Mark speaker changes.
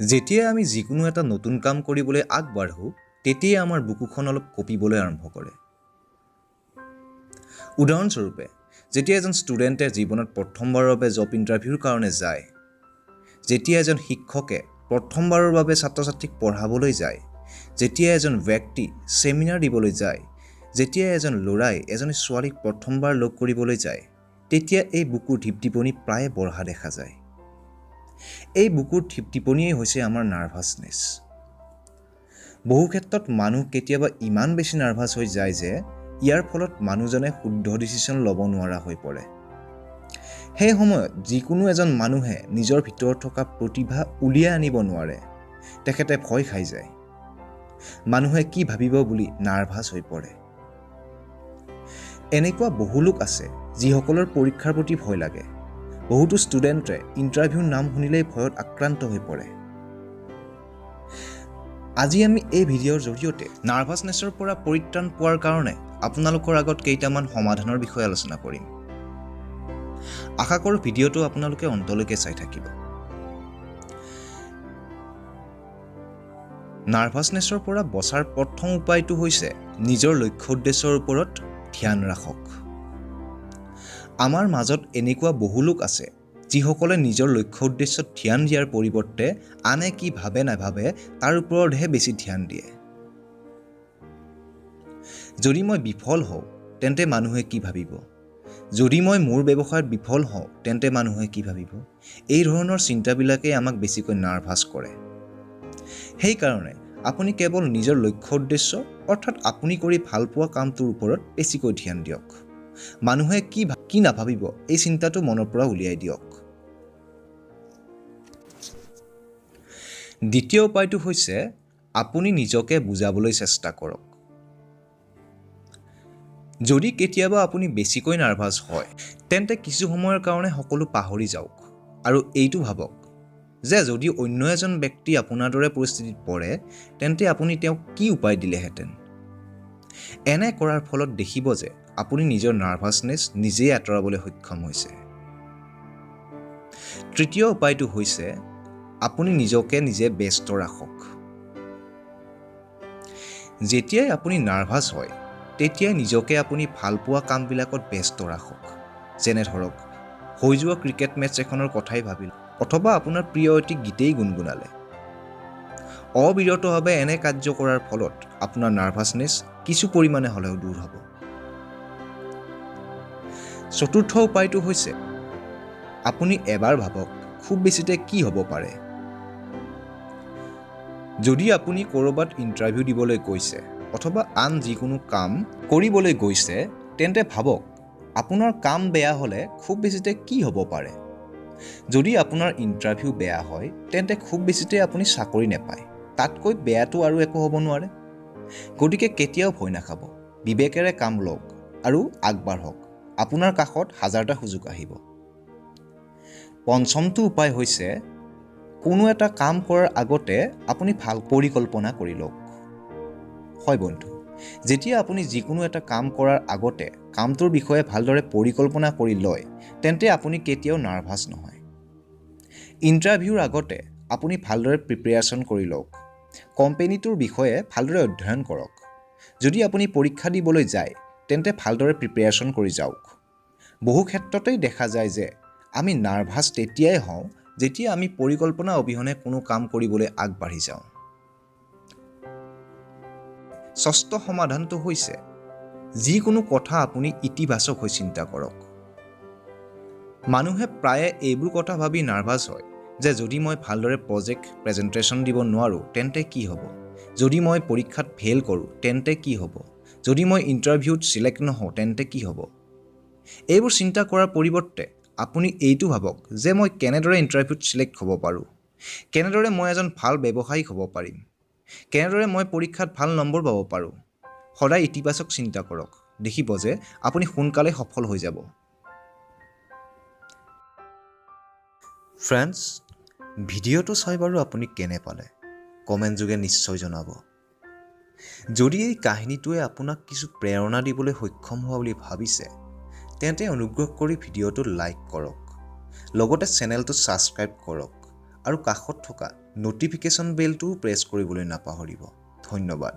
Speaker 1: যেতিয়া আমি যিকোনো এটা নতুন কাম কৰিবলৈ আগবাঢ়ো তেতিয়াই আমাৰ বুকুখন অলপ কঁপিবলৈ আৰম্ভ কৰে। উদাহৰণস্বৰূপে, যেতিয়া এজন ষ্টুডেণ্টে জীৱনত প্ৰথমবাৰৰ বাবে জব ইণ্টাৰভিউৰ কাৰণে যায়, যেতিয়া এজন শিক্ষকে প্ৰথমবাৰৰ বাবে ছাত্ৰ ছাত্ৰীক পঢ়াবলৈ যায়, যেতিয়া এজন ব্যক্তি ছেমিনাৰ দিবলৈ যায়, যেতিয়া এজন ল'ৰাই এজনী ছোৱালীক প্ৰথমবাৰ লগ কৰিবলৈ যায়, তেতিয়া এই বুকুৰ ঢিপঢিপনি প্ৰায়ে বঢ়া দেখা যায়। এই বুকুৰ ঢিপঢিপনিয়েই হৈছে আমাৰ নাৰ্ভাছনেছ। বহু ক্ষেত্ৰত মানুহ কেতিয়াবা ইমান বেছি নাৰ্ভাছ হৈ যায় যে ইয়াৰ ফলত মানুহজনে শুদ্ধ ডিচিশ্যন ল'ব নোৱাৰা হৈ পৰে। সেই সময়ত যিকোনো এজন মানুহে নিজৰ ভিতৰত থকা প্ৰতিভা উলিয়াই আনিব নোৱাৰে। তেখেতে ভয় খাই যায়। মানুহে কি ভাবিব বুলি নাৰ্ভাছ হৈ পৰে। এনেকুৱা বহু লোক আছে যিসকলৰ পৰীক্ষাৰ প্ৰতি ভয় লাগে। বহুতো ষ্টুডেণ্টে ইণ্টাৰভিউৰ নাম শুনিলেই ভয়ত আক্ৰান্ত হৈ পৰে। আজি আমি এই ভিডিঅ'ৰ জৰিয়তে নাৰ্ভাছনেছৰ পৰা পৰিত্ৰাণ পোৱাৰ কাৰণে আপোনালোকৰ আগত কেইটামান সমাধানৰ বিষয়ে আলোচনা কৰিম। আশা কৰোঁ ভিডিঅ'টো আপোনালোকে অন্তলৈকে চাই থাকিব। নাৰ্ভাছনেছৰ পৰা বচাৰ প্ৰথম উপায়টো হৈছে নিজৰ লক্ষ্য উদ্দেশ্যৰ ওপৰত ধ্যান ৰাখক। আমাৰ মাজত এনেকুৱা বহু লোক আছে যিসকলে নিজৰ লক্ষ্য উদ্দেশ্যত ধ্যান দিয়াৰ পৰিৱৰ্তে আনে কি ভাবে নাভাবে তাৰ ওপৰতহে বেছি ধ্যান দিয়ে। যদি মই বিফল হওঁ তেন্তে মানুহে কি ভাবিব? যদি মই মোৰ ব্যৱসায়ত বিফল হওঁ তেন্তে মানুহে কি ভাবিব? এই ধৰণৰ চিন্তাবিলাকেই আমাক বেছিকৈ নাৰ্ভাছ কৰে। সেইকাৰণে আপুনি কেৱল নিজৰ লক্ষ্য উদ্দেশ্য অৰ্থাৎ আপুনি কৰি ভাল পোৱা কামটোৰ ওপৰত বেছিকৈ ধ্যান দিয়ক। মানুহে কি নাভাবিব এই চিন্তাটো মনৰ পৰা উলিয়াই দিয়ক। দ্বিতীয় উপায়টো হৈছে আপুনি নিজকে বুজাবলৈ চেষ্টা কৰক। যদি কেতিয়াবা আপুনি বেছিকৈ নাৰ্ভাছ হয় তেন্তে কিছু সময়ৰ কাৰণে সকলো পাহৰি যাওক আৰু এইটো ভাবক যে যদি অন্য এজন ব্যক্তি আপোনাৰ দৰে পৰিস্থিতিত পৰে তেন্তে আপুনি তেওঁক কি উপায় দিলেহেঁতেন। এনে কৰাৰ ফলত দেখিব যে আপুনি নিজৰ নাৰ্ভাছনেছ নিজেই আঁতৰাবলৈ সক্ষম হৈছে। তৃতীয় উপায়টো হৈছে আপুনি নিজকে নিজে ব্যস্ত ৰাখক। যেতিয়াই আপুনি নাৰ্ভাছ হয় তেতিয়াই নিজকে আপুনি ভাল পোৱা কামবিলাকত ব্যস্ত ৰাখক। যেনে ধৰক হৈ যোৱা ক্ৰিকেট মেটচ এখনৰ কথাই ভাবিল অথবা আপোনাৰ প্ৰিয় এটি গীতেই গুণগুণালে। অবিৰতভাৱে এনে কাৰ্য কৰাৰ ফলত আপোনাৰ নাৰ্ভাছনেছ কিছু পৰিমাণে হ'লেও দূৰ হ'ব। চতুৰ্থ উপায়টো হৈছে আপুনি এবাৰ ভাবক খুব বেছিতে কি হ'ব পাৰে। যদি আপুনি ক'ৰবাত ইণ্টাৰভিউ দিবলৈ গৈছে অথবা আন যিকোনো কাম কৰিবলৈ গৈছে তেন্তে ভাবক আপোনাৰ কাম বেয়া হ'লে খুব বেছিতে কি হ'ব পাৰে। যদি আপোনাৰ ইণ্টাৰভিউ বেয়া হয় তেন্তে খুব বেছিতে আপুনি চাকৰি নাপায়। তাতকৈ বেয়াটো আৰু একো হ'ব নোৱাৰে। গতিকে কেতিয়াও ভয় নাখাব। বিবেকেৰে কাম লওক আৰু আগবাঢ়ক। আপোনাৰ কাষত হাজাৰটা সুযোগ আহিব। পঞ্চমটো উপায় হৈছে কোনো এটা কাম কৰাৰ আগতে আপুনি ভাল পৰিকল্পনা কৰি লওক। হয় বন্ধু, যেতিয়া আপুনি যিকোনো এটা কাম কৰাৰ আগতে কামটোৰ বিষয়ে ভালদৰে পৰিকল্পনা কৰি লয় তেন্তে আপুনি কেতিয়াও নাৰ্ভাছ নহয়। ইণ্টাৰভিউৰ আগতে আপুনি ভালদৰে প্ৰিপেয়াৰেশ্যন কৰি লওক। কোম্পানীটোৰ বিষয়ে ভালদৰে অধ্যয়ন কৰক। যদি আপুনি পৰীক্ষা দিবলৈ যায় তেন্তে ভালদৰে প্ৰিপেয়াৰেশ্যন কৰি যাওক। বহু ক্ষেত্ৰতেই দেখা যায় যে আমি নাৰ্ভাছ তেতিয়াই হওঁ যেতিয়া আমি পৰিকল্পনা অবিহনে কোনো কাম কৰিবলৈ আগবাঢ়ি যাওঁ। ষষ্ঠ সমাধানটো হৈছে যিকোনো কথা আপুনি ইতিবাচক হৈ চিন্তা কৰক। মানুহে প্ৰায়ে এইবোৰ কথা ভাবি নাৰ্ভাছ হয় যে যদি মই ভালদৰে প্ৰজেক্ট প্ৰেজেণ্টেশ্যন দিব নোৱাৰোঁ তেন্তে কি হ'ব? যদি মই পৰীক্ষাত ফেইল কৰোঁ তেন্তে কি হ'ব? যদি মই ইণ্টাৰভিউত চিলেক্ট নহওঁ তেন্তে কি হ'ব? এইবোৰ চিন্তা কৰাৰ পৰিৱৰ্তে আপুনি এইটো ভাবক যে মই কেনেদৰে ইণ্টাৰভিউত চিলেক্ট হ'ব পাৰোঁ, কেনেদৰে মই এজন ভাল ব্যৱসায়িক হ'ব পাৰিম, কেনেদৰে মই পৰীক্ষাত ভাল নম্বৰ পাব পাৰোঁ। সদায় ইতিবাচক চিন্তা কৰক। দেখিব যে আপুনি সোনকালে সফল হৈ যাব। ফ্ৰেণ্ডছ, ভিডিঅ'টো চাই বাৰু আপুনি কেনে পালে কমেণ্ট যোগে নিশ্চয় জনাব। যদি এই কাহিনীটোৱে আপোনাক কিছু প্ৰেৰণা দিবলৈ সক্ষম হোৱা বুলি ভাবিছে তেন্তে অনুগ্ৰহ কৰি ভিডিঅ'টো লাইক কৰক, লগতে চেনেলটো ছাবস্ক্ৰাইব কৰক আৰু কাষত থকা ন'টিফিকেশ্যন বেলটোও প্ৰেছ কৰিবলৈ নাপাহৰিব। ধন্যবাদ।